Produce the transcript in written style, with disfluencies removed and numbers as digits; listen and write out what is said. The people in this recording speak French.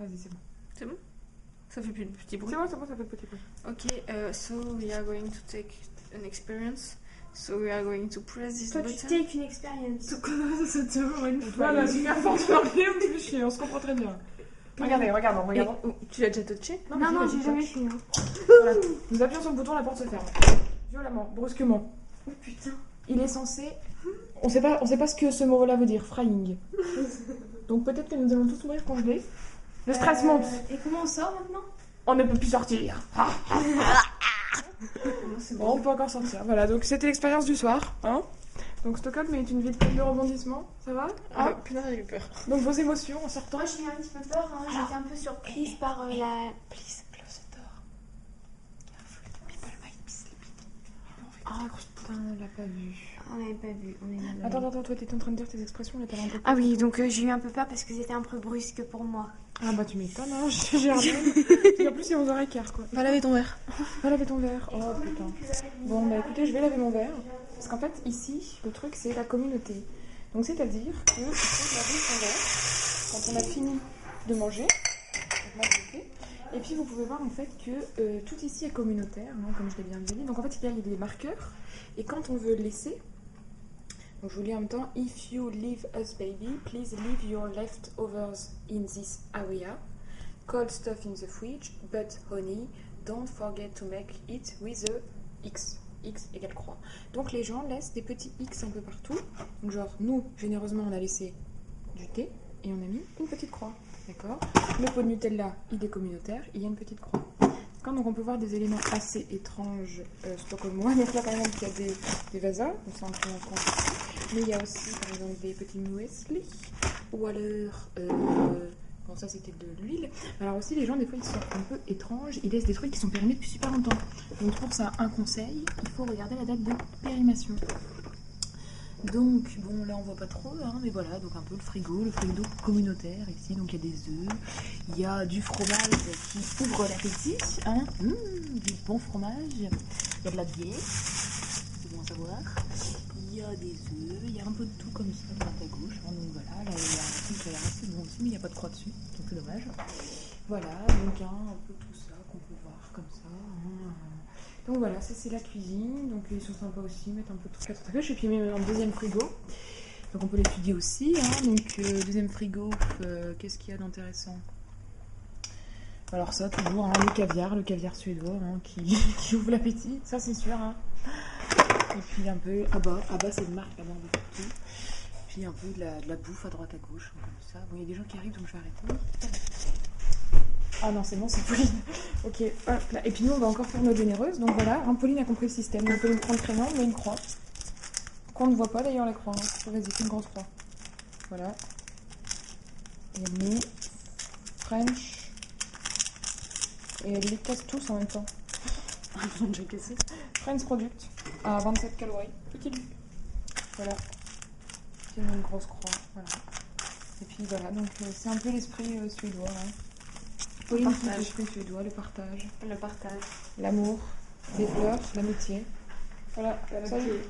Vas-y, c'est bon. C'est bon? Ça fait plus de petits bruits. C'est bon, ça fait petit bruit. Ok, so we are going to take an experience. So we are going to press this Toi, button. tu take une expérience. To close the door when Voilà, super fort, tu l'as bien touché, on se comprend très bien. Regardez. Tu l'as déjà touché? Non, j'ai jamais fait. Hein. Voilà. Nous appuyons sur le bouton, la porte se ferme. Violemment, brusquement. Oh putain. Il est censé... On sait pas ce que ce mot-là veut dire, frying. Donc peut-être que nous allons tous mourir congelés. Le stress monte. Et comment on sort maintenant? On ne peut plus sortir. Bon, on peut encore sortir. Voilà, donc c'était l'expérience du soir. Hein, donc Stockholm est une ville pleine de rebondissements. Ça va? Ah, putain, j'ai eu peur. Donc vos émotions en sortant. Moi, j'ai eu un petit peu peur. Hein. J'étais un peu surprise par la... Please, close the door. People might be sleeping. Ah putain, on l'a pas vu. On n'avait pas vu. On est navrés. Attends, toi t'étais en train de dire tes expressions, là t'avais un peu... Ah oui, donc j'ai eu un peu peur parce que c'était un peu brusque pour moi. Ah bah tu m'étonnes, hein, j'ai rien. Et en plus c'est 11h15 quoi. Va laver ton verre. Va laver ton verre. Oh putain. Bon bah écoutez, je vais laver mon verre. Parce qu'en fait ici, le truc c'est la communauté. Donc c'est-à-dire que il faut laver son verre quand on a fini de manger. Donc moi je le fais. Et puis vous pouvez voir en fait que tout ici est communautaire, hein, comme je l'ai bien dit. Donc en fait il y a des marqueurs. Et quand on veut laisser, donc je vous lis en même temps, if you leave us baby, please leave your leftovers in this area. Cold stuff in the fridge, but honey, don't forget to make it with a X. X égale croix. Donc les gens laissent des petits X un peu partout. Donc genre nous, généreusement, on a laissé du thé et on a mis une petite croix. D'accord? Le pot de Nutella, il est communautaire, il y a une petite croix. Donc on peut voir des éléments assez étranges stockholmois. Donc là par exemple il y a des vasas, donc ça on peut en France. Mais il y a aussi par exemple des petits muesli. Ou alors, bon ça c'était de l'huile. Alors aussi les gens des fois ils sont un peu étranges, ils laissent des trucs qui sont périmés depuis super longtemps. Donc pour ça un conseil, il faut regarder la date de périmation. Donc bon là on voit pas trop hein, mais voilà, donc un peu le frigo communautaire ici, donc il y a des œufs, il y a du fromage qui ouvre l'appétit, hein, du bon fromage, il y a de la bière, c'est bon à savoir, il y a des œufs, il y a un peu de tout comme ça à droite à gauche, hein, donc voilà, là il y a un truc qui a l'air assez bon aussi mais il n'y a pas de croix dessus, donc c'est dommage. Voilà, donc un peu tout ça qu'on peut voir comme ça, hein. Donc voilà, ça c'est la cuisine, donc ils sont sympas aussi, ils mettent un peu de trucs à droite à gauche, et puis ils mettent un deuxième frigo, donc on peut l'étudier aussi, hein. Donc deuxième frigo, qu'est-ce qu'il y a d'intéressant? Alors ça toujours, hein, le caviar suédois hein, qui ouvre l'appétit, ça c'est sûr, hein. Et puis un peu, ah bah c'est une marque là-bas, on voit partout, puis un peu de la bouffe à droite à gauche, comme ça, bon il y a des gens qui arrivent donc je vais arrêter. Ah non, c'est bon, c'est Pauline. Ok, hop là. Et puis nous, on va encore faire notre généreuse. Donc voilà, hein, Pauline a compris le système. Donc Pauline prend le crayon, on met une croix. Qu'on ne voit pas d'ailleurs la croix. Hein. Vas-y, fais une grosse croix. Voilà. Et elle met French. Et elle les casse tous en même temps. J'ai cassé. French Product à 27 calories. Petit. Voilà. C'est une grosse croix. Voilà. Et puis voilà, donc c'est un peu l'esprit suédois. Hein. Pauline qui l'esprit suédois, le partage. Le partage. L'amour, les fleurs, l'amitié. Voilà, salut.